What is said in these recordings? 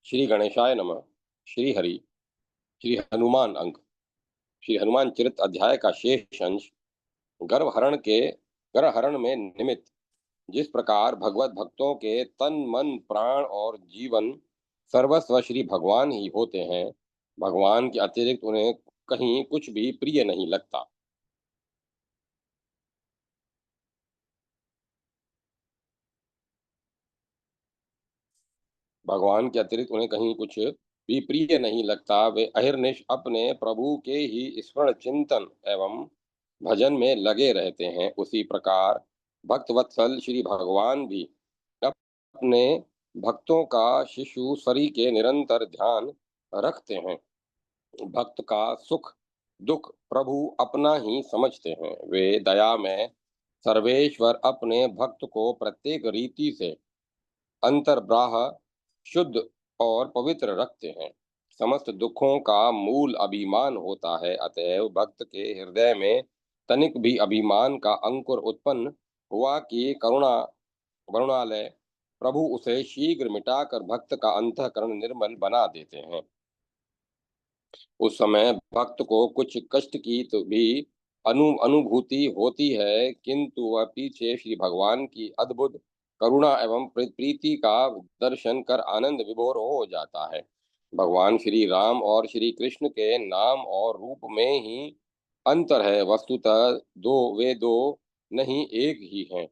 श्री गणेशाय नमः। श्री हरि। श्री हनुमान अंक। श्री हनुमान चरित अध्याय का शेष अंश। गर्भहरण के गर्भहरण में निमित्त जिस प्रकार भगवत भक्तों के तन मन प्राण और जीवन सर्वस्व श्री भगवान ही होते हैं, भगवान के अतिरिक्त उन्हें कहीं कुछ भी प्रिय नहीं लगता। भगवान के अतिरिक्त उन्हें कहीं कुछ भी प्रिय नहीं लगता। वे अहिर्निश अपने प्रभु के ही स्मरण चिंतन एवं भजन में लगे रहते हैं। उसी प्रकार भक्तवत्सल श्री भगवान भी अपने भक्तों का शिशु शरीर के निरंतर ध्यान रखते हैं। भक्त का सुख दुख प्रभु अपना ही समझते हैं। वे दया में सर्वेश्वर अपने भक्त को प्रत्येक रीति से अंतर्बाह शुद्ध और पवित्र रखते हैं। समस्त दुखों का मूल अभिमान होता है, अतएव भक्त के हृदय में तनिक भी अभिमान का अंकुर उत्पन्न हुआ कि करुणा करुणालय प्रभु उसे शीघ्र मिटाकर भक्त का अंतःकरण निर्मल बना देते हैं। उस समय भक्त को कुछ कष्ट की तो भी अनुभूति होती है, किंतु वह पीछे श्री भगवान की अद्भुत करुणा एवं प्रीति का दर्शन कर आनंद विभोर हो जाता है। भगवान श्री राम और श्री कृष्ण के नाम और रूप में ही अंतर है, वस्तुतः दो नहीं एक ही हैं।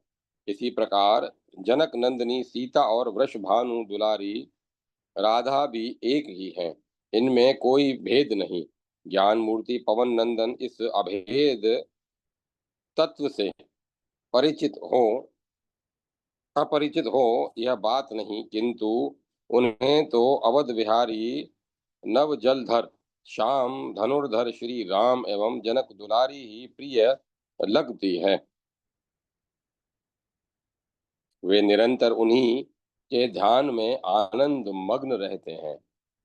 इसी प्रकार जनक नंदिनी सीता और वृषभानु दुलारी राधा भी एक ही हैं। इनमें कोई भेद नहीं। ज्ञान मूर्ति पवन नंदन इस अभेद तत्व से परिचित हो अपरिचित हो यह बात नहीं, किंतु उन्हें तो अवध विहारी नव जलधर श्याम धनुर्धर श्री राम एवं जनक दुलारी ही प्रिय लगती है। वे निरंतर उन्हीं के ध्यान में आनंद मग्न रहते हैं।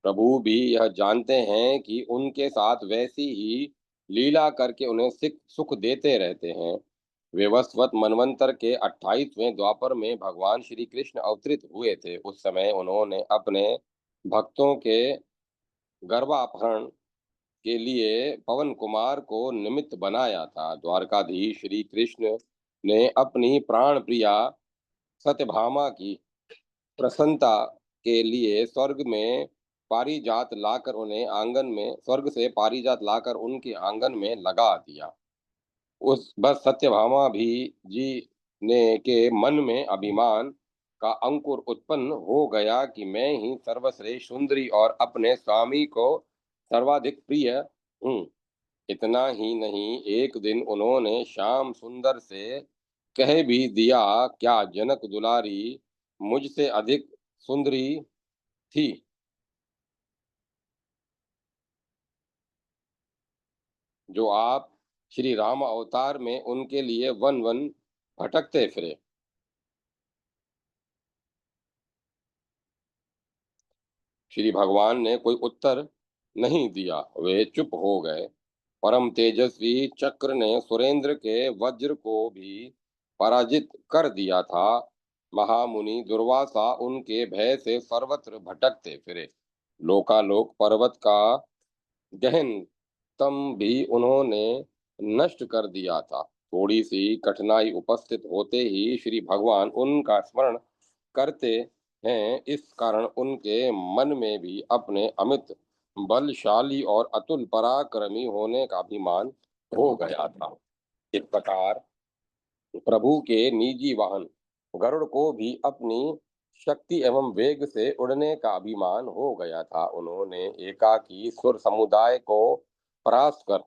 प्रभु भी यह जानते हैं कि उनके साथ वैसी ही लीला करके उन्हें सुख देते रहते हैं। विवस्वत मनवंतर के 28वें द्वापर में भगवान श्री कृष्ण अवतरित हुए थे। उस समय उन्होंने अपने भक्तों के गर्भापहरण के लिए पवन कुमार को निमित्त बनाया था। द्वारकाधीश श्री कृष्ण ने अपनी प्राण प्रिया सत्यभामा की प्रसन्नता के लिए स्वर्ग से पारिजात लाकर उनके आंगन में लगा दिया। उस बस सत्यभामा भी जी ने के मन में अभिमान का अंकुर उत्पन्न हो गया कि मैं ही सर्वश्रेष्ठ सुंदरी और अपने स्वामी को सर्वाधिक प्रिय हूँ। इतना ही नहीं, एक दिन उन्होंने श्याम सुंदर से कह भी दिया, क्या जनक दुलारी मुझसे अधिक सुंदरी थी? जो आप श्री राम अवतार में उनके लिए वन वन भटकते फिरे। श्री भगवान ने कोई उत्तर नहीं दिया। वे चुप हो गए। परम तेजस्वी चक्र ने सुरेंद्र के वज्र को भी पराजित कर दिया था। महामुनि दुर्वासा उनके भय से सर्वत्र भटकते फिरे। लोकालोक पर्वत का गहन तम भी उन्होंने नष्ट कर दिया था। थोड़ी सी कठिनाई उपस्थित होते ही श्री भगवान उनका स्मरण करते हैं, इस कारण उनके मन में भी अपने अमित बलशाली और अतुल पराक्रमी होने का अभिमान हो गया था। इस प्रकार प्रभु के निजी वाहन गरुड़ को भी अपनी शक्ति एवं वेग से उड़ने का अभिमान हो गया था। उन्होंने एकाकी सुर समुदाय को परास्त कर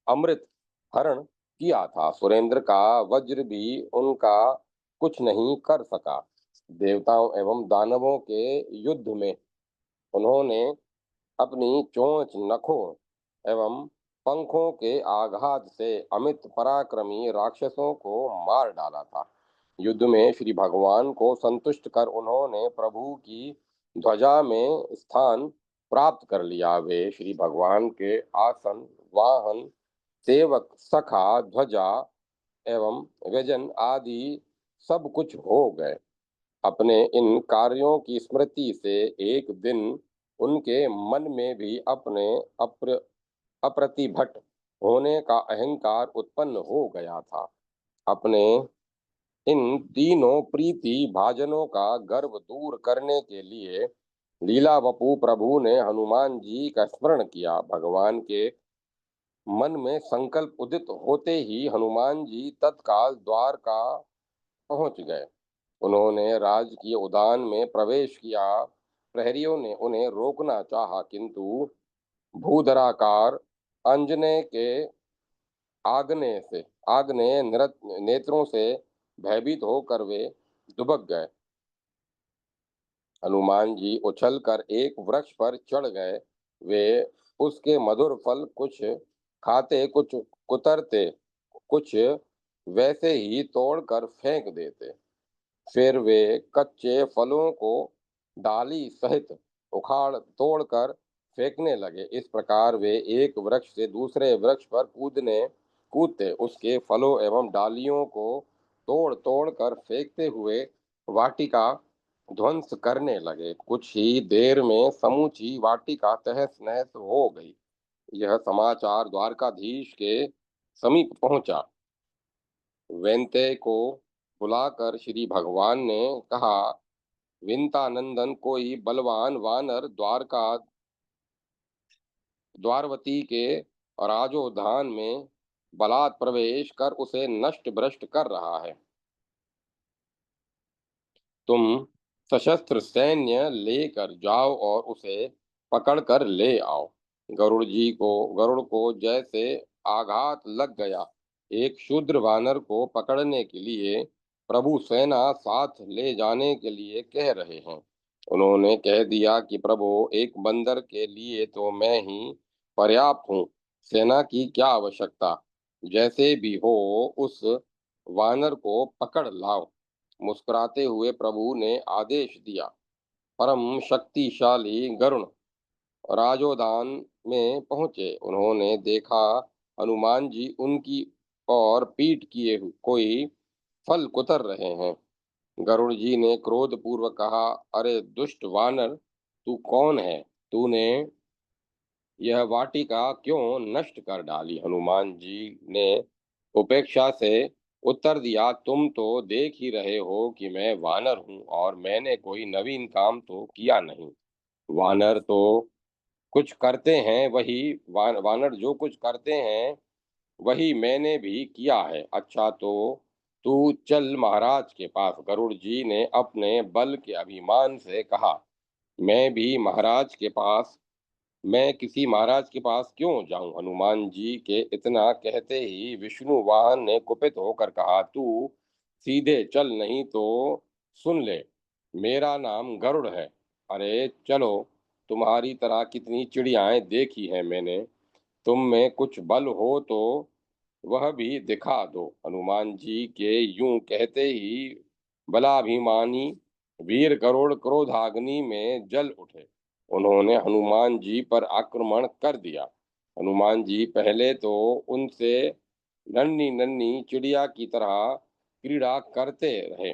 अमृत हरण किया था। सुरेंद्र का वज्र भी उनका कुछ नहीं कर सका। देवताओं एवं दानवों के युद्ध में उन्होंने अपनी चोंच नखों एवं पंखों के आघात से अमित पराक्रमी राक्षसों को मार डाला था। युद्ध में श्री भगवान को संतुष्ट कर उन्होंने प्रभु की ध्वजा में स्थान प्राप्त कर लिया। वे श्री भगवान के आसन वाहन सेवक सखा ध्वजा एवं व्यजन आदि सब कुछ हो गए। अपने इन कार्यों की स्मृति से एक दिन उनके मन में भी अपने अप्रतिभट होने का अहंकार उत्पन्न हो गया था। अपने इन तीनों प्रीति भाजनों का गर्व दूर करने के लिए लीला वपु प्रभु ने हनुमान जी का स्मरण किया। भगवान के मन में संकल्प उदित होते ही हनुमान जी तत्काल द्वारका पहुंच गए। उन्होंने राजकीय उद्यान में प्रवेश किया। प्रहरियों ने उन्हें रोकना चाहा, किंतु भूधराकार अंजने के आग्नेय नेत्रों से भयभीत होकर वे दुबक गए। हनुमान जी उछलकर एक वृक्ष पर चढ़ गए। वे उसके मधुर फल कुछ खाते, कुछ कुतरते, कुछ वैसे ही तोड़कर फेंक देते। फिर वे कच्चे फलों को डाली सहित उखाड़ तोड़कर फेंकने लगे। इस प्रकार वे एक वृक्ष से दूसरे वृक्ष पर कूदते उसके फलों एवं डालियों को तोड़ तोड़ कर फेंकते हुए वाटिका ध्वंस करने लगे। कुछ ही देर में समूची वाटिका तहस नहस हो गई। यह समाचार द्वारकाधीश के समीप पहुंचा। वेंते को बुलाकर श्री भगवान ने कहा, विंतानंदन कोई बलवान वानर द्वारवती के राजोद्यान में बलात् प्रवेश कर उसे नष्ट भ्रष्ट कर रहा है। तुम सशस्त्र सैन्य लेकर जाओ और उसे पकड़कर ले आओ। गरुड़ को जैसे आघात लग गया। एक शूद्र वानर को पकड़ने के लिए प्रभु सेना साथ ले जाने के लिए कह रहे हैं। उन्होंने कह दिया कि प्रभु, एक बंदर के लिए तो मैं ही पर्याप्त हूँ, सेना की क्या आवश्यकता। जैसे भी हो उस वानर को पकड़ लाओ। मुस्कुराते हुए प्रभु ने आदेश दिया। परम शक्तिशाली गरुण राजोद्यान में पहुंचे। उन्होंने देखा हनुमान जी उनकी और पीठ किए कोई फल कुतर रहे हैं। गरुड़ जी ने क्रोध पूर्वक कहा, अरे दुष्ट वानर, तू कौन है? तूने यह वाटिका क्यों नष्ट कर डाली? हनुमान जी ने उपेक्षा से उत्तर दिया, तुम तो देख ही रहे हो कि मैं वानर हूँ और मैंने कोई नवीन काम तो किया नहीं। वानर तो कुछ करते हैं वही वानर जो कुछ करते हैं वही मैंने भी किया है। अच्छा, तो तू चल महाराज के पास। गरुड़ जी ने अपने बल के अभिमान से कहा, मैं भी महाराज के पास मैं किसी महाराज के पास क्यों जाऊं? हनुमान जी के इतना कहते ही विष्णु वाहन ने कुपित होकर कहा, तू सीधे चल, नहीं तो सुन ले, मेरा नाम गरुड़ है। अरे चलो, तुम्हारी तरह कितनी चिड़ियाएं देखी हैं मैंने। तुम में कुछ बल हो तो वह भी दिखा दो। हनुमान जी के यूं कहते ही बलाभिमानी वीर गरुड़ क्रोधाग्नि में जल उठे। उन्होंने हनुमान जी पर आक्रमण कर दिया। हनुमान जी पहले तो उनसे नन्ही नन्ही चिड़िया की तरह क्रीड़ा करते रहे,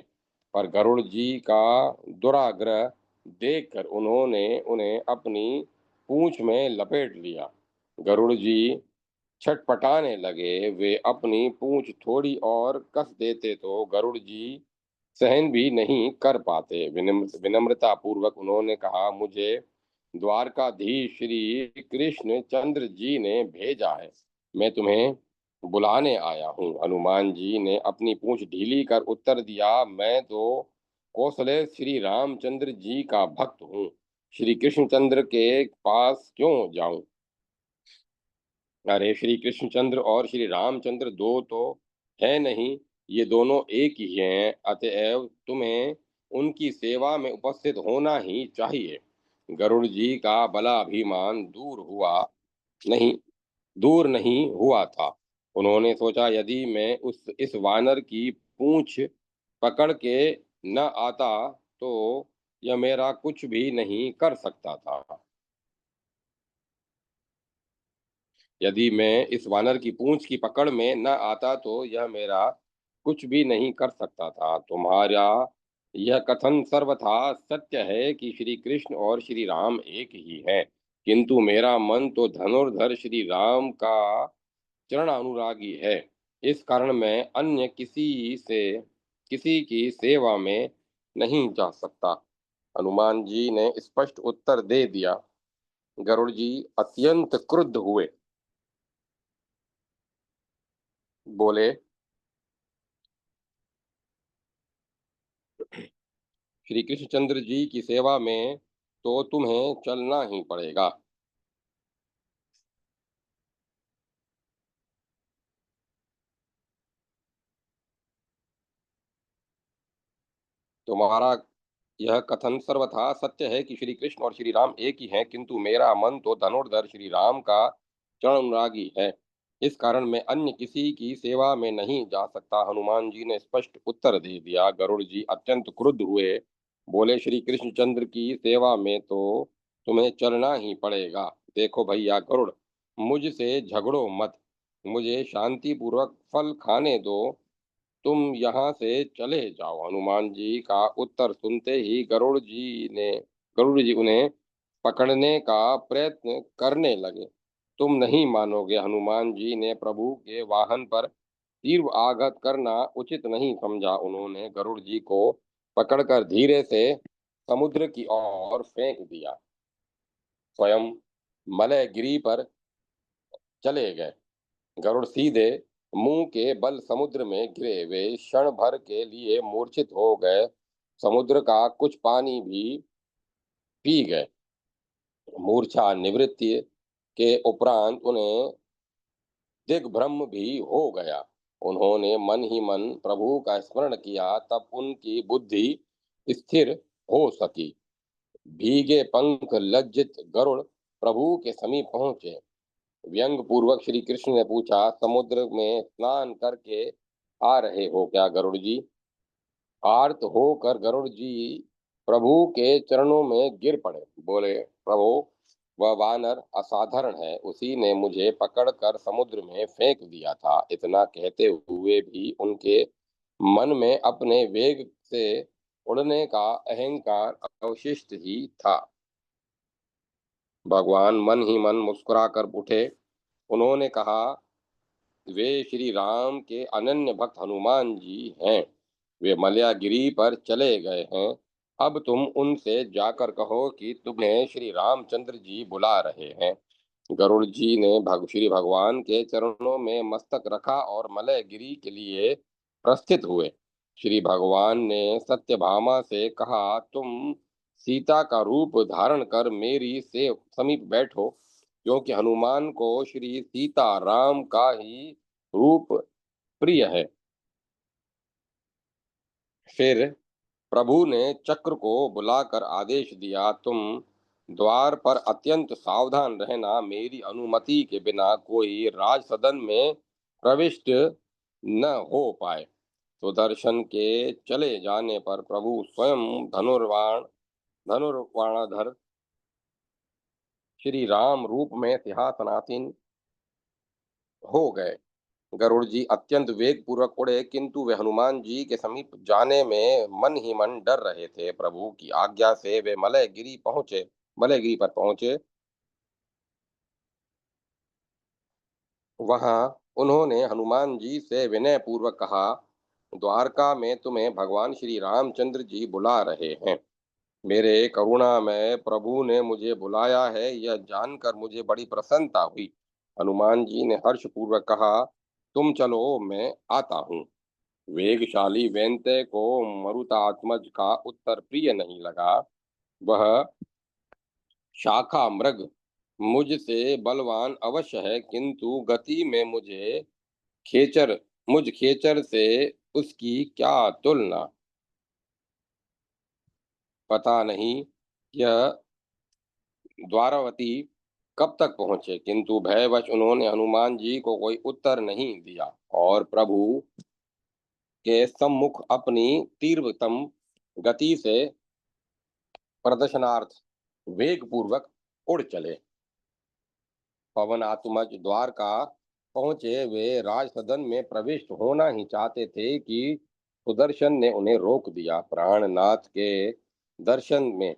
पर गरुड़ जी का दुराग्रह देखकर उन्होंने उन्हें अपनी पूंछ में लपेट लिया। गरुड़ जी छटपटाने लगे। वे अपनी पूंछ थोड़ी और कस देते तो गरुड़ जी सहन भी नहीं कर पाते। विनम्रता पूर्वक उन्होंने कहा, मुझे द्वारकाधीश श्री कृष्ण चंद्र जी ने भेजा है, मैं तुम्हें बुलाने आया हूँ। हनुमान जी ने अपनी पूंछ ढीली कर उत्तर दिया, मैं तो कौशले श्री रामचंद्र जी का भक्त हूँ, श्री कृष्णचंद्र के पास क्यों जाऊं? अरे श्री कृष्णचंद्र और श्री रामचंद्र दो तो है नहीं, ये दोनों एक ही हैं। अतएव तुम्हें उनकी सेवा में उपस्थित होना ही चाहिए। गरुड़ जी का बलाभिमान नहीं दूर नहीं हुआ था। उन्होंने सोचा, यदि मैं उस इस वानर की पूंछ पकड़ के न आता तो यह मेरा कुछ भी नहीं कर सकता था। यदि मैं इस वानर की पूंछ की पकड़ में न आता तो यह मेरा कुछ भी नहीं कर सकता था। तुम्हारा यह कथन सर्वथा सत्य है कि श्री कृष्ण और श्री राम एक ही हैं, किंतु मेरा मन तो धनुर्धर श्री राम का चरण अनुरागी है। इस कारण मैं अन्य किसी की सेवा में नहीं जा सकता। हनुमान जी ने स्पष्ट उत्तर दे दिया। गरुड़ जी अत्यंत क्रुद्ध हुए, बोले, श्री कृष्णचंद्र जी की सेवा में तो तुम्हें चलना ही पड़ेगा। तुम्हारा यह कथन सर्वथा सत्य है कि श्री कृष्ण और श्री राम एक ही हैं, किंतु मेरा मन तो धनुर्धर श्री राम का चरण अनुरागी है। इस कारण मैं अन्य किसी की सेवा में नहीं जा सकता। हनुमान जी ने स्पष्ट उत्तर दे दिया। गरुड़ जी अत्यंत क्रुद्ध हुए, बोले, श्री कृष्णचंद्र की सेवा में तो तुम्हें चलना ही पड़ेगा। देखो भैया गरुड़, मुझसे झगड़ो मत, मुझे शांति पूर्वक फल खाने दो, तुम यहाँ से चले जाओ। हनुमान जी का उत्तर सुनते ही गरुड़ जी उन्हें पकड़ने का प्रयत्न करने लगे। तुम नहीं मानोगे, हनुमान जी ने प्रभु के वाहन पर तीव्र आघात करना उचित नहीं समझा। उन्होंने गरुड़ जी को पकड़कर धीरे से समुद्र की ओर फेंक दिया। स्वयं मलयगिरी पर चले गए। गरुड़ सीधे मुंह के बल समुद्र में गिरे। वे क्षण भर के लिए मूर्छित हो गए। समुद्र का कुछ पानी भी पी गए। मूर्छा निवृत्ति के उपरांत उन्हें दिग्भ्रम भी हो गया। उन्होंने मन ही मन प्रभु का स्मरण किया, तब उनकी बुद्धि स्थिर हो सकी। भीगे पंख लज्जित गरुड़ प्रभु के समीप पहुंचे। व्यंग पूर्वक श्री कृष्ण ने पूछा, समुद्र में स्नान करके आ रहे हो क्या गरुड़ जी? आर्त होकर गरुड़ जी प्रभु के चरणों में गिर पड़े, बोले, प्रभु, वह वानर असाधारण है, उसी ने मुझे पकड़कर समुद्र में फेंक दिया था। इतना कहते हुए भी उनके मन में अपने वेग से उड़ने का अहंकार अवशिष्ट ही था। भगवान मन ही मन मुस्कुराकर उठे। उन्होंने कहा, वे श्री राम के अनन्य भक्त हनुमान जी हैं। वे मलयागिरी पर चले गए हैं। अब तुम उनसे जाकर कहो कि तुम्हें श्री रामचंद्र जी बुला रहे हैं। गरुड़ जी ने श्री भगवान के चरणों में मस्तक रखा और मलयगिरी के लिए प्रस्थित हुए। श्री भगवान ने सत्यभामा से कहा, तुम सीता का रूप धारण कर मेरी से समीप बैठो, क्योंकि हनुमान को श्री सीता राम का ही रूप प्रिय है। फिर प्रभु ने चक्र को बुलाकर आदेश दिया, तुम द्वार पर अत्यंत सावधान रहना, मेरी अनुमति के बिना कोई राज सदन में प्रविष्ट न हो पाए। सुदर्शन के चले जाने पर प्रभु स्वयं धनुर्वाणाधर श्री राम रूप में सिंहासनासीन हो गए। गरुड़ जी अत्यंत वेग पूर्वक उड़े, किंतु वे हनुमान जी के समीप जाने में मन ही मन डर रहे थे। प्रभु की आज्ञा से वे मलयगिरी पर पहुंचे। वहां उन्होंने हनुमान जी से विनय पूर्वक कहा, द्वारका में तुम्हें भगवान श्री रामचंद्र जी बुला रहे हैं। मेरे करुणामय प्रभु ने मुझे बुलाया है, यह जानकर मुझे बड़ी प्रसन्नता हुई। हनुमान जी ने हर्ष पूर्वक कहा, तुम चलो, मैं आता हूँ। वेगशाली वेंते को मरुतात्मज का उत्तर प्रिय नहीं लगा। वह शाखा मृग मुझसे बलवान अवश्य है, किंतु गति में खेचर मुझ खेचर से उसकी क्या तुलना। पता नहीं यह द्वारावती कब तक पहुंचे, किंतु भयवश उन्होंने हनुमान जी को कोई उत्तर नहीं दिया और प्रभु के सम्मुख अपनी तीव्रतम गति से प्रदर्शनार्थ वेग पूर्वक उड़ चले। पवनात्मज द्वारका पहुंचे। वे राज सदन में प्रविष्ट होना ही चाहते थे कि सुदर्शन ने उन्हें रोक दिया। प्राणनाथ के दर्शन में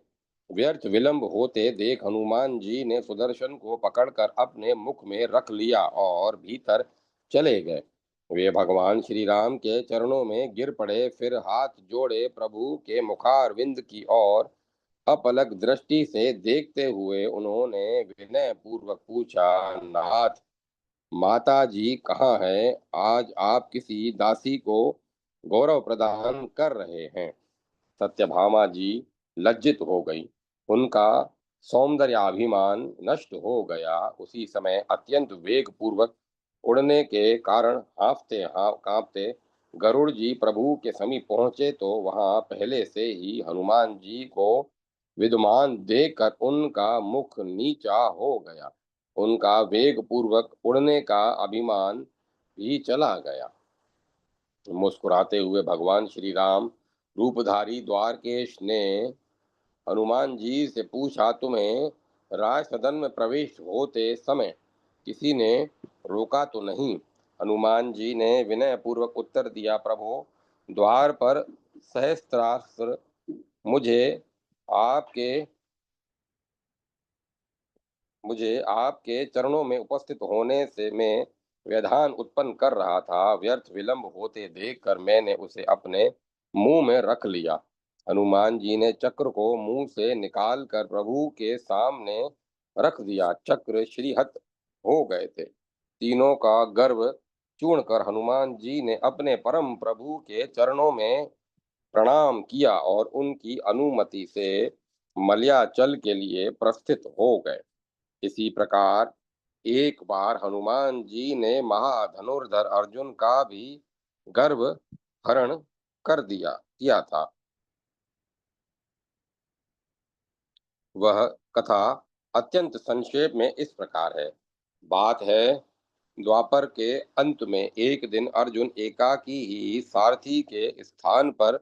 व्यर्थ विलंब होते देख हनुमान जी ने सुदर्शन को पकड़कर अपने मुख में रख लिया और भीतर चले गए। वे भगवान श्री राम के चरणों में गिर पड़े, फिर हाथ जोड़े प्रभु के मुखारविंद की ओर अपलक दृष्टि से देखते हुए उन्होंने विनय पूर्वक पूछा, नाथ, माता जी कहाँ है? आज आप किसी दासी को गौरव प्रदान कर रहे हैं। सत्यभामा जी लज्जित हो गई। उनका सौंदर्याभिमान नष्ट हो गया। उसी समय अत्यंत वेग पूर्वक उड़ने के कारण कांपते गरुड़ जी प्रभु के समीप पहुंचे तो वहां पहले से ही हनुमान जी को विद्यमान देखकर उनका मुख नीचा हो गया। उनका वेग पूर्वक उड़ने का अभिमान भी चला गया। मुस्कुराते हुए भगवान श्री राम रूपधारी द्वारकेश ने हनुमान जी से पूछा, तुम्हें राज सदन में प्रवेश होते समय किसी ने रोका तो नहीं? हनुमान जी ने विनय पूर्वक उत्तर दिया, प्रभु, द्वार पर सहस्त्रास्त्र मुझे आपके मुझे आपके चरणों में उपस्थित होने से मैं व्यधान उत्पन्न कर रहा था। व्यर्थ विलंब होते देखकर मैंने उसे अपने मुंह में रख लिया। हनुमान जी ने चक्र को मुंह से निकाल कर प्रभु के सामने रख दिया। चक्र श्रीहत हो गए थे। तीनों का गर्व चूर्ण कर हनुमान जी ने अपने परम प्रभु के चरणों में प्रणाम किया और उनकी अनुमति से मलयाचल के लिए प्रस्थित हो गए। इसी प्रकार एक बार हनुमान जी ने महाधनुर्धर अर्जुन का भी गर्भ हरण कर दिया किया था। वह कथा अत्यंत संक्षेप में इस प्रकार है। बात है, द्वापर के अंत में एक दिन अर्जुन एकाकी ही सारथी के स्थान पर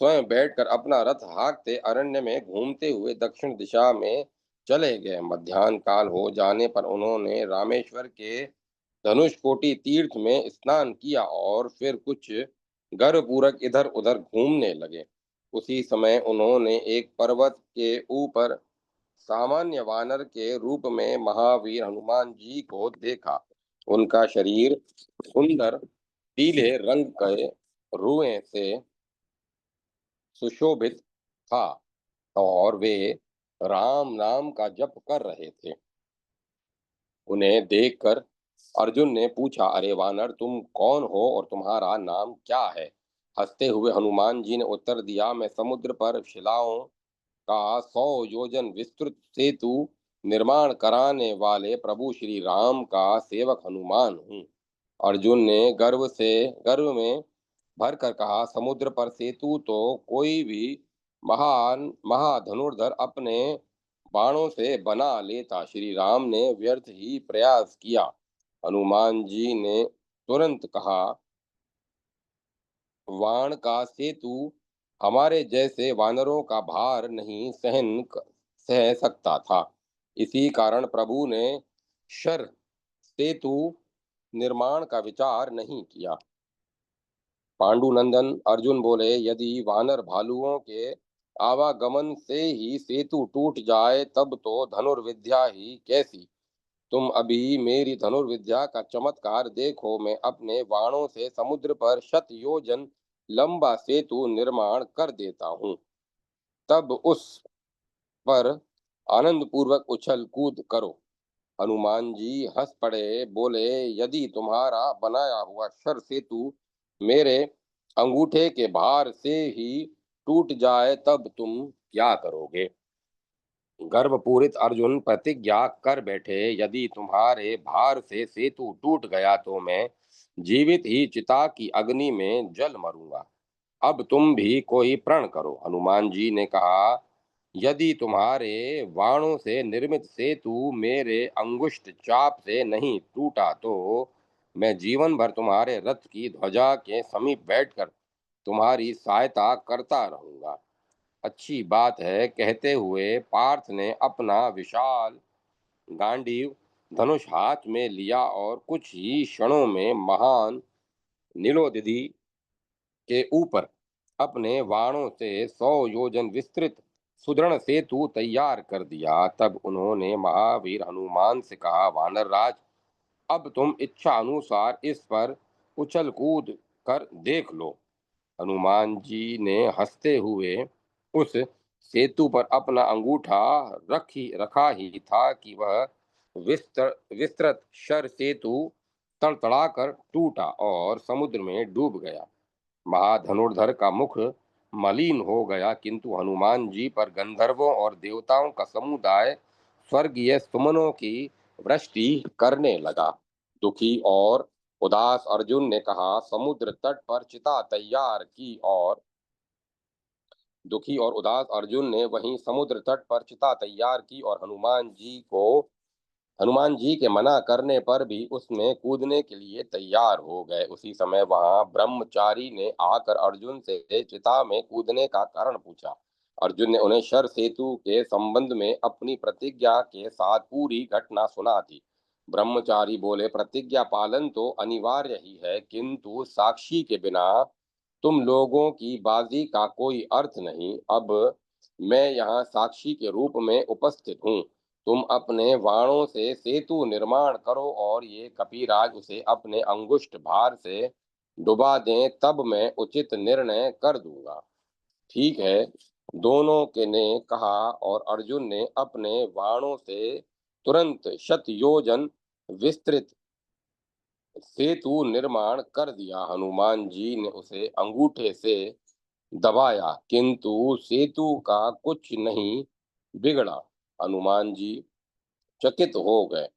स्वयं बैठकर अपना रथ हाँकते अरण्य में घूमते हुए दक्षिण दिशा में चले गए। मध्याह्न काल हो जाने पर उन्होंने रामेश्वर के धनुषकोटि तीर्थ में स्नान किया और फिर कुछ गर्वपूर्वक इधर उधर घूमने लगे। उसी समय उन्होंने एक पर्वत के ऊपर सामान्य वानर के रूप में महावीर हनुमान जी को देखा। उनका शरीर सुंदर पीले रंग के रुएं से सुशोभित था और वे राम नाम का जप कर रहे थे। उन्हें देखकर अर्जुन ने पूछा, अरे वानर, तुम कौन हो और तुम्हारा नाम क्या है? हंसते हुए हनुमान जी ने उत्तर दिया, मैं समुद्र पर शिलाओं का 100 योजन विस्तृत सेतु निर्माण कराने वाले प्रभु श्री राम का सेवक हनुमान हूँ। अर्जुन ने गर्व में भर कर कहा, समुद्र पर सेतु तो कोई भी महान महाधनुर्धर अपने बाणों से बना लेता। श्री राम ने व्यर्थ ही प्रयास किया। हनुमान जी ने तुरंत कहा, वाण का सेतु हमारे जैसे वानरों का भार नहीं सह सकता था। इसी कारण प्रभु ने शर सेतु निर्माण का विचार नहीं किया। पांडुनंदन अर्जुन बोले, यदि वानर भालुओं के आवागमन से ही सेतु टूट जाए तब तो धनुर्विद्या ही कैसी। तुम अभी मेरी धनुर्विद्या का चमत्कार देखो। मैं अपने बाणों से समुद्र पर 100 योजन लंबा सेतु निर्माण कर देता हूँ। तब उस पर आनंद पूर्वक उछल कूद करो। हनुमान जी हंस पड़े, बोले, यदि तुम्हारा बनाया हुआ शर सेतु मेरे अंगूठे के भार से ही टूट जाए तब तुम क्या करोगे? गर्वपूरित अर्जुन प्रतिज्ञा कर बैठे, यदि तुम्हारे भार से सेतु टूट गया तो मैं जीवित ही चिता की अग्नि में जल मरूंगा। अब तुम भी कोई प्रण करो। हनुमान जी ने कहा, यदि तुम्हारे बाणों से निर्मित सेतु मेरे अंगुष्ठ चाप से नहीं टूटा तो मैं जीवन भर तुम्हारे रथ की ध्वजा के समीप बैठकर तुम्हारी सहायता करता रहूंगा। अच्छी बात है, कहते हुए पार्थ ने अपना विशाल गांडीव धनुष हाथ में लिया और कुछ ही क्षणों में महान नीलोदिधि के ऊपर अपने वाणों से 100 योजन विस्तृत सुदृढ़ सेतु तैयार कर दिया। तब उन्होंने महावीर हनुमान से कहा, वानर राज, अब तुम इच्छा अनुसार इस पर उछल कूद कर देख लो। हनुमान जी ने हंसते हुए उस सेतु पर अपना अंगूठा रखा ही था कि वह विस्तृत शर सेतु तड़तड़ाकर टूटा और समुद्र में डूब गया। महाधनुर्धर का मुख मलिन हो गया, किंतु हनुमान जी पर गंधर्वों और देवताओं का समुदाय स्वर्गीय सुमनों की वृष्टि करने लगा। दुखी और उदास अर्जुन ने कहा, समुद्र तट पर चिता तैयार की और दुखी और उदास अर्जुन ने वहीं समुद्र तट पर चिता तैयार की और हनुमान जी के मना करने पर भी उसमें कूदने के लिए तैयार हो गए। उसी समय वहां ब्रह्मचारी ने आकर अर्जुन से चिता में कूदने का कारण पूछा। अर्जुन ने उन्हें शर सेतु के संबंध में अपनी प्रतिज्ञा के साथ पूरी घटना सुना दी। ब्रह्मचारी बोले, प्रतिज्ञा पालन तो अनिवार्य ही है, किंतु साक्षी के बिना तुम लोगों की बाजी का कोई अर्थ नहीं। अब मैं यहाँ साक्षी के रूप में उपस्थित हूँ। तुम अपने वाणों से सेतु निर्माण करो और ये कपिराज उसे अपने अंगुष्ठ भार से डुबा दें, तब मैं उचित निर्णय कर दूंगा। ठीक है, दोनों के ने कहा और अर्जुन ने अपने वाणों से तुरंत शत योजन विस्तृत सेतु निर्माण कर दिया। हनुमान जी ने उसे अंगूठे से दबाया, किंतु सेतु का कुछ नहीं बिगड़ा। हनुमान जी चकित हो गए।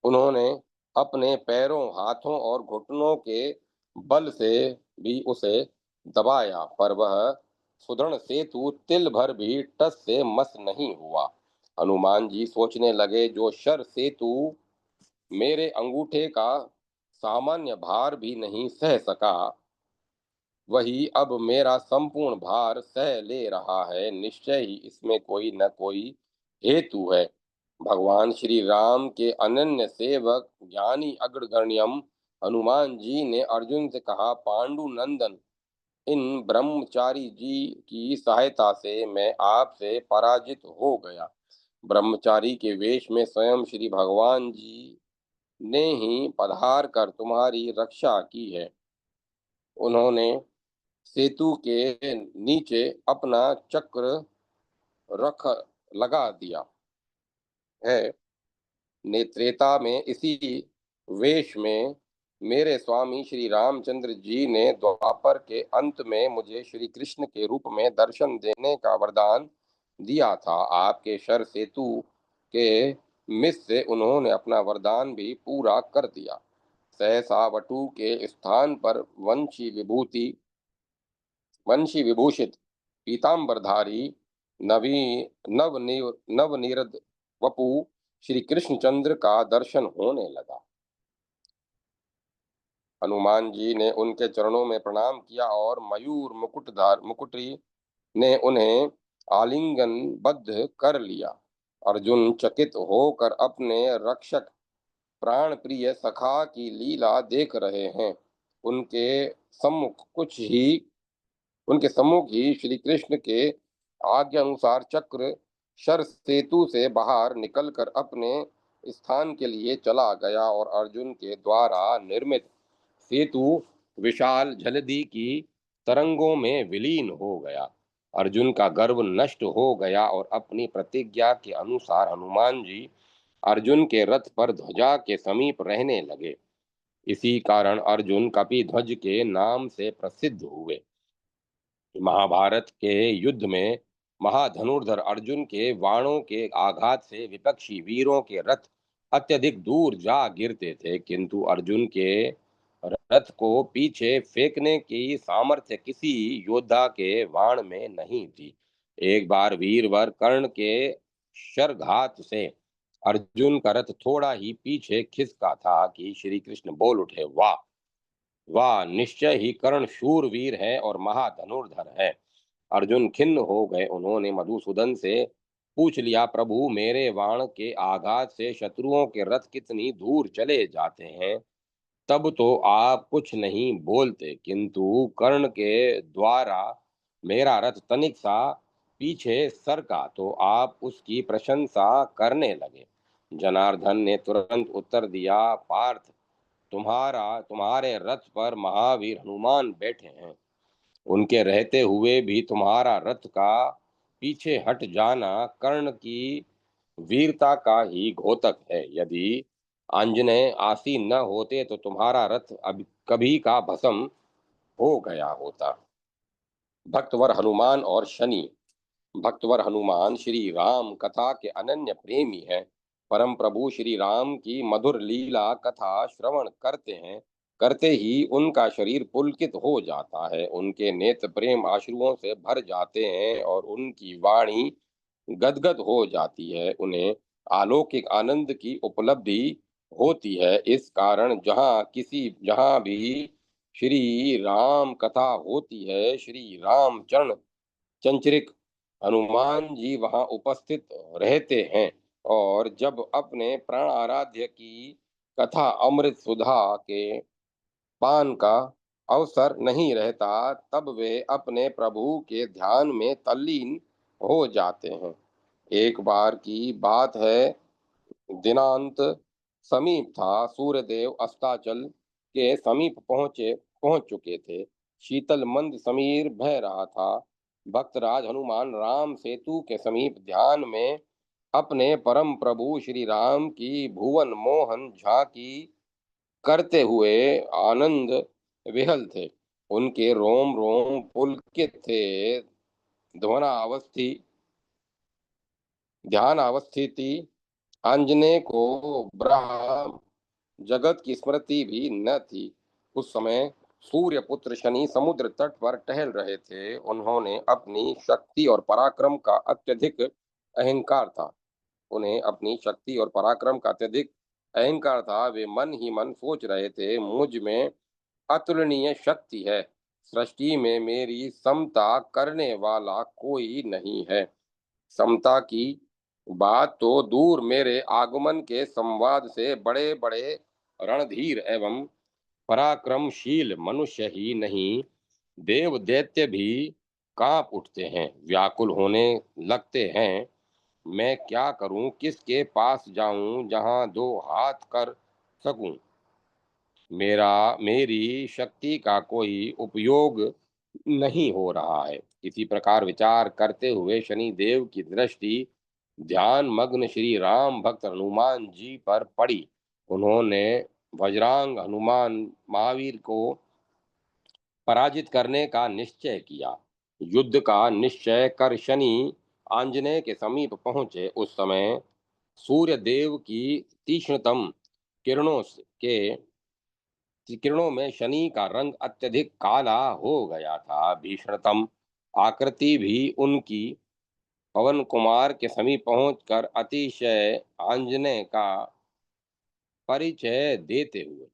उन्होंने अपने पैरों, हाथों और घुटनों के बल से भी उसे दबाया, पर वह सुदृढ़ सेतु तिल भर भी टस से मस नहीं हुआ। हनुमान जी सोचने लगे, जो शर सेतु मेरे अंगूठे का सामान्य भार भी नहीं सह सका, वही अब मेरा संपूर्ण भार सह ले रहा है। निश्चय ही इसमें कोई न कोई हेतु है। भगवान श्री राम के अनन्य सेवक ज्ञानी अग्रगण्यम हनुमान जी ने अर्जुन से कहा, पांडु नंदन, इन ब्रह्मचारी जी की सहायता से मैं आपसे पराजित हो गया। ब्रह्मचारी के वेश में स्वयं श्री भगवान जी ने ही पधार कर तुम्हारी रक्षा की है। उन्होंने सेतु के नीचे अपना चक्र रख लगा दिया है। नेत्रेता में इसी वेश में मेरे स्वामी श्री रामचंद्र जी ने द्वापर के अंत में मुझे श्री कृष्ण के रूप में दर्शन देने का वरदान दिया था। आपके शर सेतु के मिस से उन्होंने अपना वरदान भी पूरा कर दिया। सहसा वटु के स्थान पर वंशी विभूषित पीतांबरधारी नवी नवनीरद वपु श्री कृष्णचंद्र का दर्शन होने लगा। हनुमान जी ने उनके चरणों में प्रणाम किया और मयूर मुकुटरी ने उन्हें आलिंगनबद्ध कर लिया। अर्जुन चकित होकर अपने रक्षक प्राण प्रिय सखा की लीला देख रहे हैं। उनके सम्मुख कुछ ही उनके सम्मुख ही श्री कृष्ण के आज्ञा अनुसार चक्र शर सेतु से बाहर निकलकर अपने स्थान के लिए चला गया और अर्जुन के द्वारा निर्मित सेतु विशाल जलधि की तरंगों में विलीन हो गया। अर्जुन का गर्व नष्ट हो गया और अपनी प्रतिज्ञा के अनुसार हनुमान जी अर्जुन के रथ पर ध्वजा के समीप रहने लगे। इसी कारण अर्जुन कपिध्वज के नाम से प्रसिद्ध हुए। महाभारत के युद्ध में महाधनुर्धर अर्जुन के बाणों के आघात से विपक्षी वीरों के रथ अत्यधिक दूर जा गिरते थे, किंतु अर्जुन के रथ को पीछे फेंकने की सामर्थ्य किसी योद्धा के बाण में नहीं थी। एक बार वीरवर कर्ण के शरघात से अर्जुन का रथ थोड़ा ही पीछे खिसका था कि श्री कृष्ण बोल उठे, वाह वाह, निश्चय ही कर्ण शूरवीर है और महाधनुर्धर है। अर्जुन खिन्न हो गए। उन्होंने मधुसूदन से पूछ लिया, प्रभु, मेरे बाण के आघात से शत्रुओं के रथ कितनी दूर चले जाते हैं? तब तो आप कुछ नहीं बोलते, किंतु कर्ण के द्वारा मेरा रथ तनिक सा पीछे सरका तो आप उसकी प्रशंसा करने लगे। जनार्दन ने तुरंत उत्तर दिया, पार्थ, तुम्हारे रथ पर महावीर हनुमान बैठे हैं। उनके रहते हुए भी तुम्हारा रथ का पीछे हट जाना कर्ण की वीरता का ही घोतक है। यदि आंजनेय आसीन न होते तो तुम्हारा रथ अब कभी का भस्म हो गया होता। भक्तवर हनुमान और शनि। भक्तवर हनुमान श्री राम कथा के अनन्य प्रेमी हैं। परम प्रभु श्री राम की मधुर लीला कथा श्रवण करते ही उनका शरीर पुलकित हो जाता है। उनके नेत्र प्रेम आश्रुओं से भर जाते हैं और उनकी वाणी गदगद हो जाती है। उन्हें अलौकिक आनंद की उपलब्धि होती है। इस कारण जहाँ भी श्री राम कथा होती है, श्री राम चरण चंचरिक हनुमान जी वहां उपस्थित रहते हैं। और जब अपने प्राण आराध्य की कथा अमृत सुधा के पान का अवसर नहीं रहता, तब वे अपने प्रभु के ध्यान में तल्लीन हो जाते हैं। एक बार की बात है, दिनांत समीप था। सूर्यदेव अस्ताचल के समीप पहुंच चुके थे। शीतल मंद समीर बह रहा था। भक्तराज हनुमान राम सेतु के समीप ध्यान में अपने परम प्रभु श्री राम की भुवन मोहन झांकी करते हुए आनंद विहल थे। उनके रोम रोम पुलकित थे। ध्यानावस्थी ध्यानावस्थिति आंजनेय को ब्रह्म जगत की स्मृति भी न थी। उस समय सूर्य पुत्र शनि समुद्र तट पर टहल रहे थे। उन्होंने अपनी शक्ति और पराक्रम का अत्यधिक अहंकार था। उन्हें अपनी शक्ति और पराक्रम का अत्यधिक अहंकार था। वे मन ही मन सोच रहे थे, मुझ में अतुलनीय शक्ति है। सृष्टि में मेरी समता करने वाला कोई नहीं है। समता की बात तो दूर, मेरे आगमन के संवाद से बड़े बड़े रणधीर एवं पराक्रमशील मनुष्य ही नहीं, देव दैत्य भी कांप उठते हैं, व्याकुल होने लगते हैं। मैं क्या करूं, किसके पास जाऊं जहां दो हाथ कर सकूं। मेरी शक्ति का कोई उपयोग नहीं हो रहा है। इसी प्रकार विचार करते हुए शनि देव की दृष्टि ध्यान मग्न श्री राम भक्त हनुमान जी पर पड़ी। उन्होंने वज्रांग हनुमान महावीर को पराजित करने का निश्चय किया। युद्ध का निश्चय कर शनि आंजनेय के समीप पहुंचे। उस समय सूर्य देव की तीक्ष्णतम किरणों में शनि का रंग अत्यधिक काला हो गया था। भीषणतम आकृति भी उनकी पवन कुमार के समीप पहुंचकर अतिशय आंजनेय का परिचय देते हुए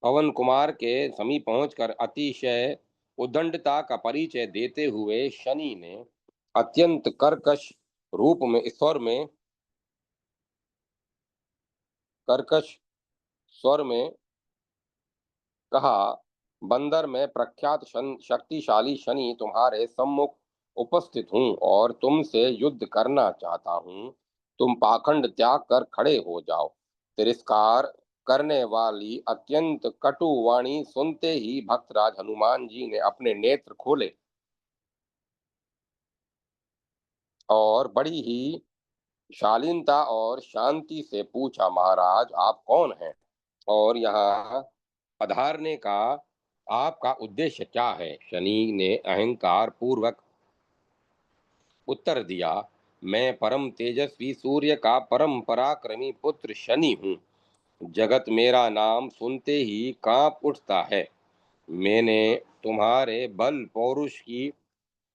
पवन कुमार के समीप पहुंचकर अतिशय उद्दंडता का परिचय देते हुए शनि ने अत्यंत कर्कश स्वर में कहा, बंदर में प्रख्यात शक्तिशाली शनि तुम्हारे सम्मुख उपस्थित हूँ और तुमसे युद्ध करना चाहता हूँ। तुम पाखंड त्याग कर खड़े हो जाओ। तिरस्कार करने वाली अत्यंत कटु वाणी सुनते ही भक्तराज हनुमान जी ने अपने नेत्र खोले और बड़ी ही शालीनता और शांति से पूछा, महाराज आप कौन हैं और यहाँ पधारने का आपका उद्देश्य क्या है। शनि ने अहंकार पूर्वक उत्तर दिया, मैं परम तेजस्वी सूर्य का परम पराक्रमी पुत्र शनि हूँ। जगत मेरा नाम सुनते ही कांप उठता है। मैंने तुम्हारे बल पौरुष की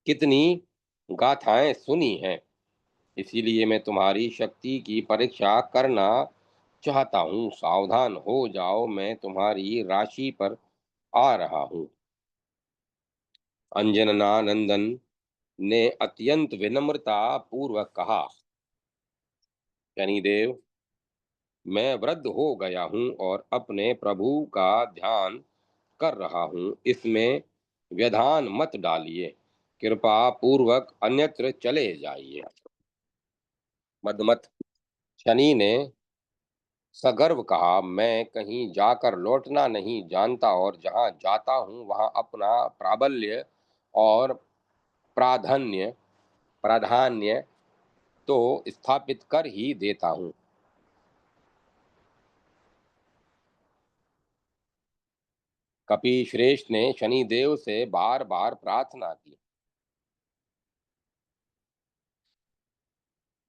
कितनी गाथाएं सुनी हैं, इसीलिए मैं तुम्हारी शक्ति की परीक्षा करना चाहता हूँ। सावधान हो जाओ, मैं तुम्हारी राशि पर आ रहा हूँ। अंजनानंदन ने अत्यंत विनम्रता पूर्वक कहा, शनिदेव, मैं वृद्ध हो गया हूँ और अपने प्रभु का ध्यान कर रहा हूँ, इसमें व्यवधान मत डालिए, कृपा पूर्वक अन्यत्र चले जाइए। मदमत शनि ने सगर्व कहा, मैं कहीं जाकर लौटना नहीं जानता और जहाँ जाता हूँ वहाँ अपना प्राबल्य और प्राधान्य प्राधान्य तो स्थापित कर ही देता हूँ। कपि श्रेष्ठ ने शनिदेव से बार बार प्रार्थना की,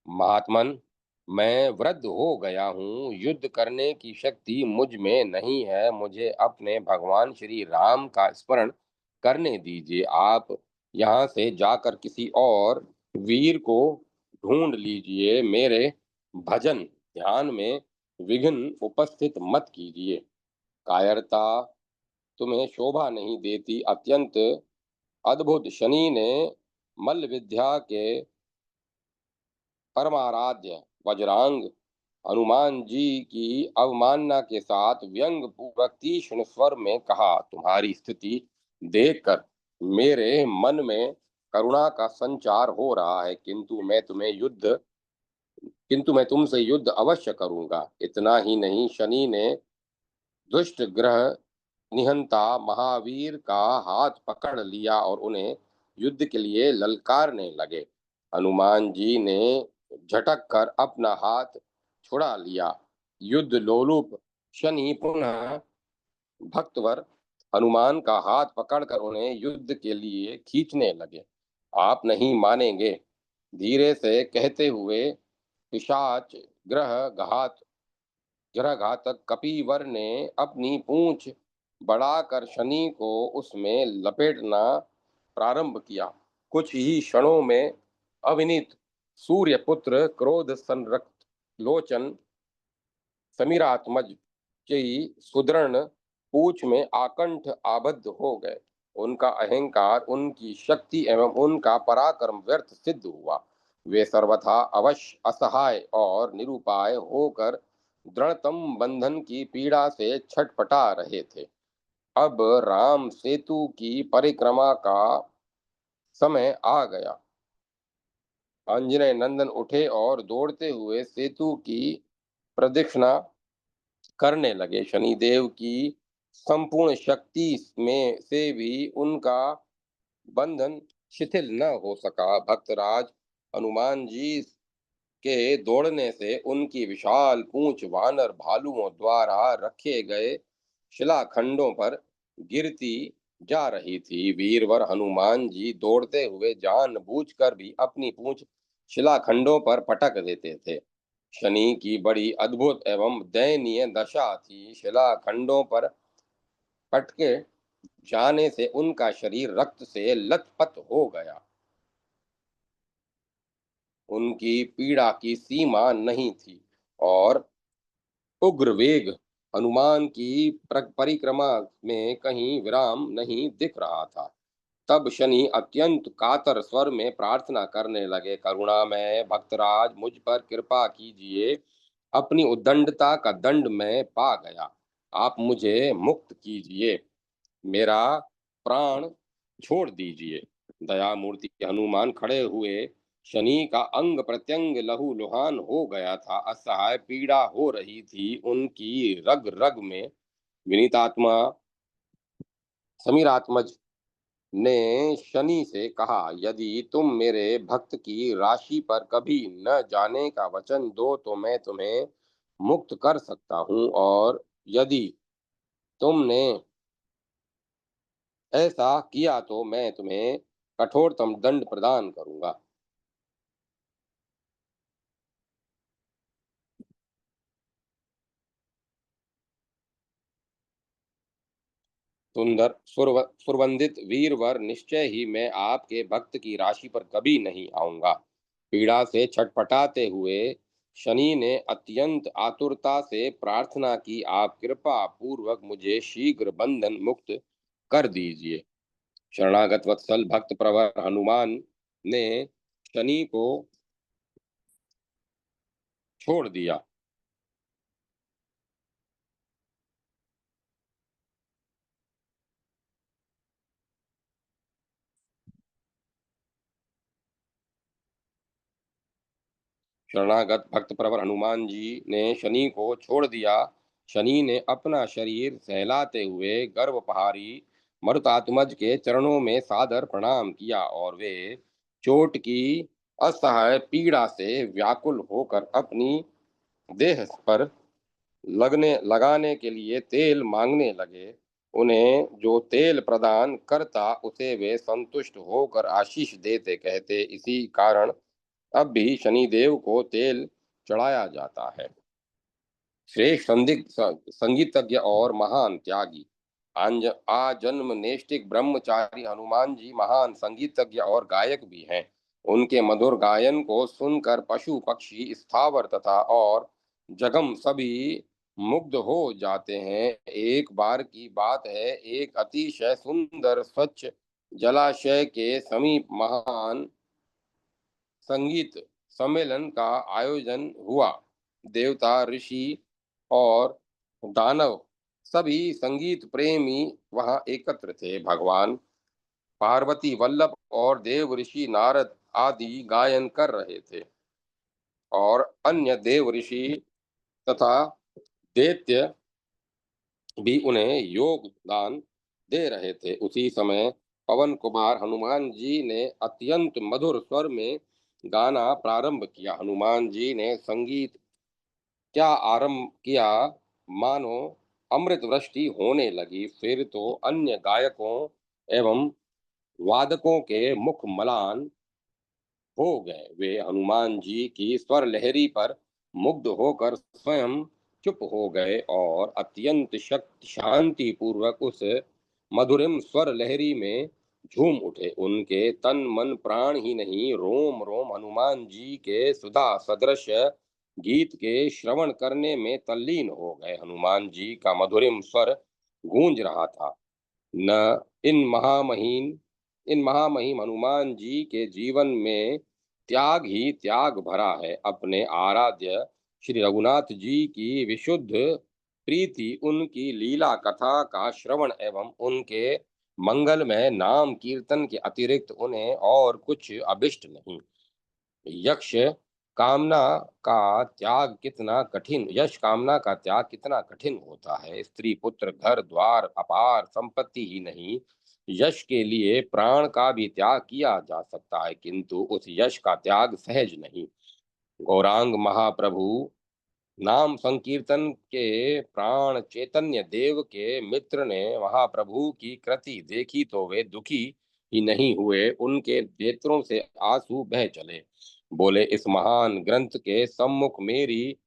महात्मन, मैं वृद्ध हो गया हूँ, युद्ध करने की शक्ति मुझ में नहीं है, मुझे अपने भगवान श्री राम का स्मरण करने दीजिए। आप यहाँ से जाकर किसी और वीर को ढूंढ लीजिए, मेरे भजन ध्यान में विघ्न उपस्थित मत कीजिए। कायरता तुम्हें शोभा नहीं देती। अत्यंत अद्भुत शनि ने मल्ल विद्या के परमाराध्य वज्रांग हनुमान जी की अवमानना के साथ व्यंग पूर्वक तीक्ष्ण स्वर में कहा, तुम्हारी स्थिति देखकर मेरे मन में करुणा का संचार हो रहा है, किंतु मैं तुमसे युद्ध अवश्य करूंगा। इतना ही नहीं, शनि ने दुष्ट ग्रह निहंता महावीर का हाथ पकड़ लिया और उन्हें युद्ध के लिए ललकारने लगे। हनुमान जी ने झटक कर अपना हाथ छुड़ा लिया। युद्ध लोलुप शनि पुनः भक्तवर हनुमान का हाथ पकड़कर उन्हें युद्ध के लिए खींचने लगे। आप नहीं मानेंगे, धीरे से कहते हुए पिशाच ग्रह घात ग्रहघातक कपिवर ने अपनी पूंछ बढ़ाकर शनि को उसमें लपेटना प्रारंभ किया। कुछ ही क्षणों में अविनीत सूर्यपुत्र क्रोध संरक्त लोचन समीरात्मज की सुदृढ़ पूछ में आकंठ आबद्ध हो गए। उनका अहंकार, उनकी शक्ति एवं उनका पराक्रम व्यर्थ सिद्ध हुआ। वे सर्वथा अवश्य असहाय और निरुपाय होकर दृढ़तम बंधन की पीड़ा से छटपटा रहे थे। अब राम सेतु की परिक्रमा का समय आ गया। अंजनय नंदन उठे और दौड़ते हुए सेतु की प्रदक्षिणा करने लगे। शनिदेव की संपूर्ण शक्ति में से भी उनका बंधन शिथिल न हो सका। भक्तराज हनुमान जी के दौड़ने से उनकी विशाल पूंछ वानर भालुओं द्वारा रखे गए शिलाखंडों पर गिरती जा रही थी। वीरवर हनुमान जी दौड़ते हुए जानबूझकर भी अपनी पूंछ शिलाखंडों पर पटक देते थे। शनि की बड़ी अद्भुत एवं दयनीय दशा थी। शिलाखंडों पर पटके जाने से उनका शरीर रक्त से लथपथ हो गया। उनकी पीड़ा की सीमा नहीं थी और उग्र वेग हनुमान की परिक्रमा में कहीं विराम नहीं दिख रहा था। तब शनि अत्यंत कातर स्वर में प्रार्थना करने लगे, करुणामय भक्तराज, मुझ पर कृपा कीजिए। अपनी उद्दंडता का दंड मैं पा गया, आप मुझे मुक्त कीजिए, मेरा प्राण छोड़ दीजिए। दया मूर्ति हनुमान खड़े हुए। शनि का अंग प्रत्यंग लहू लुहान हो गया था, असहाय पीड़ा हो रही थी उनकी रग रग में। विनीतात्मा समीरात्मज ने शनि से कहा, यदि तुम मेरे भक्त की राशि पर कभी न जाने का वचन दो तो मैं तुम्हें मुक्त कर सकता हूँ, और यदि तुमने ऐसा किया तो मैं तुम्हें कठोरतम दंड प्रदान करूंगा। सुंदर सुरवंदित वीरवर, निश्चय ही मैं आपके भक्त की राशि पर कभी नहीं आऊंगा। पीड़ा से छटपटाते हुए शनि ने अत्यंत आतुरता से प्रार्थना की, आप कृपा पूर्वक मुझे शीघ्र बंधन मुक्त कर दीजिए। शरणागत वत्सल भक्त प्रवर हनुमान ने शनि को छोड़ दिया शरणागत भक्त प्रवर हनुमान जी ने शनि को छोड़ दिया। शनि ने अपना शरीर सहलाते हुए गर्भपहारी मरुतात्मज के चरणों में सादर प्रणाम किया और वे चोट की असहाय पीड़ा से व्याकुल होकर अपनी देह पर लगने लगाने के लिए तेल मांगने लगे। उन्हें जो तेल प्रदान करता उसे वे संतुष्ट होकर आशीष देते, कहते इसी कारण अब भी शनिदेव को तेल चढ़ाया जाता है। श्रेष्ठ संगीतज्ञ और महान त्यागी आजन्म नैष्ठिक ब्रह्मचारी हनुमान जी महान संगीतज्ञ और गायक भी हैं। उनके मधुर गायन को सुनकर पशु पक्षी स्थावर तथा और जगम सभी मुग्ध हो जाते हैं। एक बार की बात है, एक अतिशय सुंदर स्वच्छ जलाशय के समीप महान संगीत सम्मेलन का आयोजन हुआ। देवता, ऋषि और दानव सभी संगीत प्रेमी वहां एकत्र थे। भगवान पार्वती वल्लभ और देव ऋषि नारद आदि गायन कर रहे थे और अन्य देव ऋषि तथा दैत्य भी उन्हें योगदान दे रहे थे। उसी समय पवन कुमार हनुमान जी ने अत्यंत मधुर स्वर में गाना प्रारंभ किया। हनुमान जी ने संगीत क्या आरंभ किया, मानो अमृत वृष्टि होने लगी। फिर तो अन्य गायकों एवं वादकों के मुख मलान हो गए। वे हनुमान जी की स्वर लहरी पर मुग्ध होकर स्वयं चुप हो गए और अत्यंत शक्ति शांति पूर्वक उस मधुरिम स्वर लहरी में झूम उठे। उनके तन मन प्राण ही नहीं, रोम रोम हनुमान जी के सुधा सदृश गीत के श्रवण करने में तल्लीन हो गए। हनुमान जी का मधुरिम स्वर गूंज रहा था। न इन महामहिम इन महामहिम हनुमान जी के जीवन में त्याग ही त्याग भरा है। अपने आराध्य श्री रघुनाथ जी की विशुद्ध प्रीति, उनकी लीला कथा का श्रवण एवं उनके मंगलमय नाम कीर्तन के अतिरिक्त उन्हें और कुछ अभिष्ट नहीं। यक्ष कामना का यश कामना का त्याग कितना कठिन होता है। स्त्री पुत्र घर द्वार अपार संपत्ति ही नहीं, यश के लिए प्राण का भी त्याग किया जा सकता है, किंतु उस यश का त्याग सहज नहीं। गौरांग महाप्रभु नाम संकीर्तन के प्राण चैतन्य देव के मित्र ने महाप्रभु की कृति देखी तो वे दुखी ही नहीं हुए, उनके नेत्रों से आंसू बह चले। बोले, इस महान ग्रंथ के सम्मुख मेरी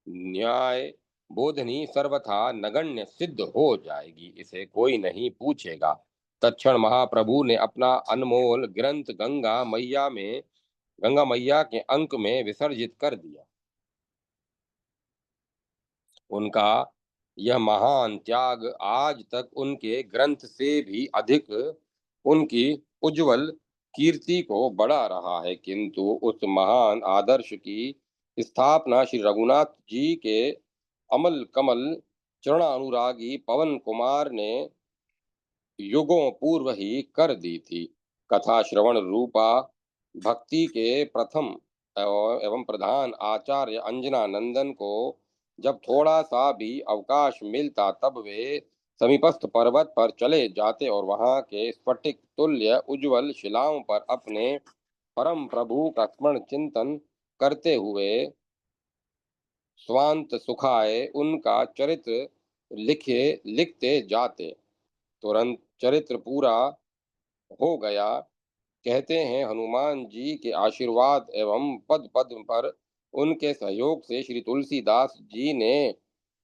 न्याय बोधनी सर्वथा नगण्य सिद्ध हो जाएगी, इसे कोई नहीं पूछेगा। तत्क्षण महाप्रभु ने अपना अनमोल ग्रंथ गंगा मैया के अंक में विसर्जित कर दिया। उनका यह महान त्याग आज तक उनके ग्रंथ से भी अधिक उनकी उज्जवल कीर्ति को बढ़ा रहा है, किंतु उस महान आदर्श की स्थापना श्री रघुनाथ जी के अमल कमल चरणानुरागी पवन कुमार ने युगों पूर्व ही कर दी थी। कथा श्रवण रूपा भक्ति के प्रथम एवं प्रधान आचार्य अंजना नंदन को जब थोड़ा सा भी अवकाश मिलता तब वे समीपस्थ पर्वत पर चले जाते और वहां के स्फटिक तुल्य उज्जवल शिलाओं पर अपने परम प्रभु का स्मरण चिंतन करते हुए स्वांत सुखाए उनका चरित्र लिखते जाते। तुरंत चरित्र पूरा हो गया। कहते हैं, हनुमान जी के आशीर्वाद एवं पद पद पर उनके सहयोग से श्री तुलसीदास जी ने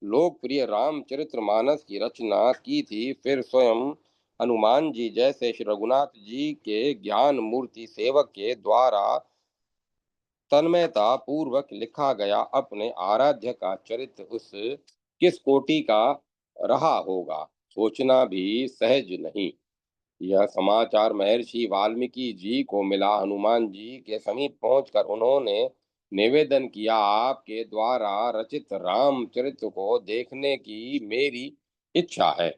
लोकप्रिय रामचरितमानस की रचना की थी। फिर स्वयं हनुमान जी जैसे श्री रघुनाथ जी के ज्ञान मूर्ति सेवक के द्वारा तन्मयता पूर्वक लिखा गया अपने आराध्य का चरित्र उस किस कोटि का रहा होगा, सोचना भी सहज नहीं। यह समाचार महर्षि वाल्मीकि जी को मिला। हनुमान जी के समीप पहुंचकर उन्होंने निवेदन किया, आपके द्वारा रचित रामचरित्र को देखने की मेरी इच्छा है।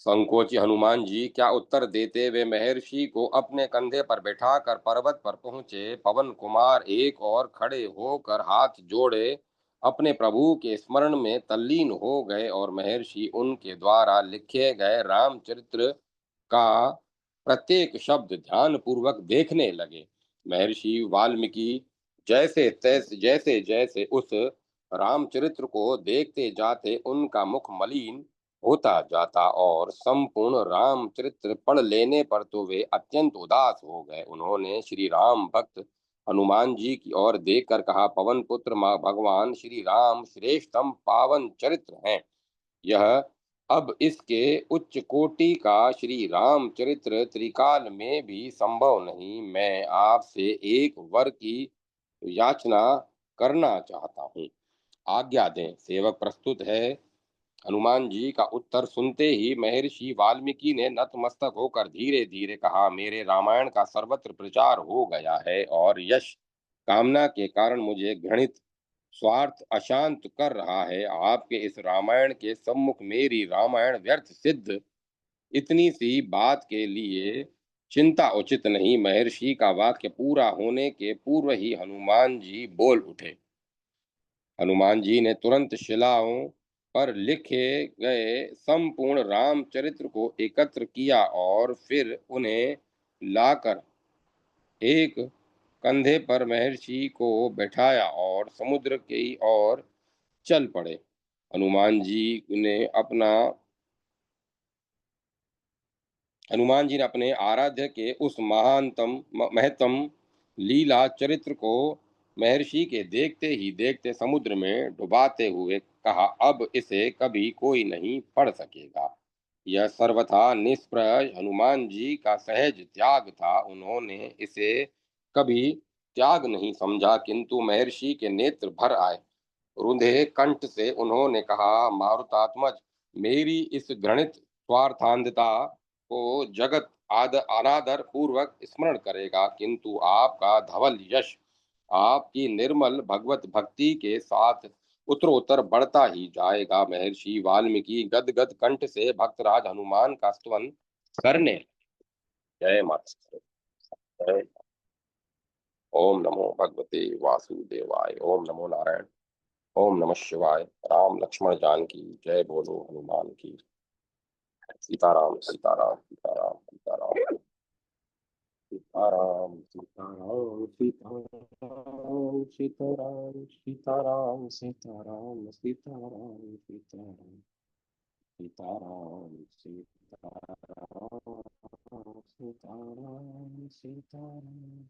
संकोची हनुमान जी क्या उत्तर देते, वे महर्षि को अपने कंधे पर बैठाकर पर्वत पर पहुंचे। पवन कुमार एक और खड़े होकर हाथ जोड़े अपने प्रभु के स्मरण में तल्लीन हो गए और महर्षि उनके द्वारा लिखे गए रामचरित्र का प्रत्येक शब्द ध्यान पूर्वक देखने लगे। महर्षि वाल्मीकि जैसे जैसे उस रामचरित्र को देखते जाते उनका मुख मलिन होता जाता और संपूर्ण रामचरित्र पढ़ लेने पर तो वे अत्यंत उदास हो गए। उन्होंने श्री राम भक्त हनुमान जी की ओर देखकर कहा, पवन पुत्र माँ भगवान श्री राम श्रेष्ठतम पावन चरित्र हैं। यह अब इसके उच्च कोटि का श्री रामचरित्र त्रिकाल में भी संभव नहीं। मैं आपसे एक वर की याचना करना चाहता हूँ, आज्ञा दें। सेवक प्रस्तुत है। हनुमान जी का उत्तर सुनते ही महर्षि वाल्मीकि ने नतमस्तक होकर धीरे धीरे कहा, मेरे रामायण का सर्वत्र प्रचार हो गया है और यश कामना के कारण मुझे घृणित स्वार्थ अशांत कर रहा है। आपके इस रामायण के सम्मुख मेरी रामायण व्यर्थ सिद्ध, इतनी सी बात के लिए चिंता उचित नहीं। महर्षि का वाक्य पूरा होने के पूर्व ही हनुमान जी बोल उठे। हनुमान जी ने तुरंत शिलाओं पर लिखे गए संपूर्ण रामचरित्र को एकत्र किया और फिर उन्हें लाकर एक कंधे पर महर्षि को बैठाया और समुद्र की ओर चल पड़े। हनुमान जी ने अपना हनुमान जी ने अपने आराध्य के उस महत्तम लीला चरित्र को महर्षि के देखते ही देखते समुद्र में डुबाते हुए कहा, अब इसे कभी कोई नहीं पढ़ सकेगा। यह सर्वथा निष्प्रय हनुमान जी का सहज त्याग था। उन्होंने इसे कभी त्याग नहीं समझा, किंतु महर्षि के नेत्र भर आए। रुंधे कंठ से उन्होंने कहा, मारुतात्मज, मेरी इस घृणित स्वार्थांधता को जगत अनादर पूर्वक स्मरण करेगा, किंतु आपका धवल यश आपकी निर्मल भगवत भक्ति के साथ उत्तरोत्तर बढ़ता ही जाएगा। महर्षि वाल्मीकि गदगद कंठ से भक्तराज हनुमान का स्तवन करने। जय माता। जय। ओम नमो भगवते वासुदेवाय। ओम नमो नारायण। ओम नमः शिवाय। राम लक्ष्मण जानकी जय बोलो हनुमान की। सीताराम सीताराम सीताराम सीताराम सीताराम सीताराम सीताराम सीताराम सीताराम सीताराम सीताराम सीताराम सीताराम सीताराम सीताराम सीताराम।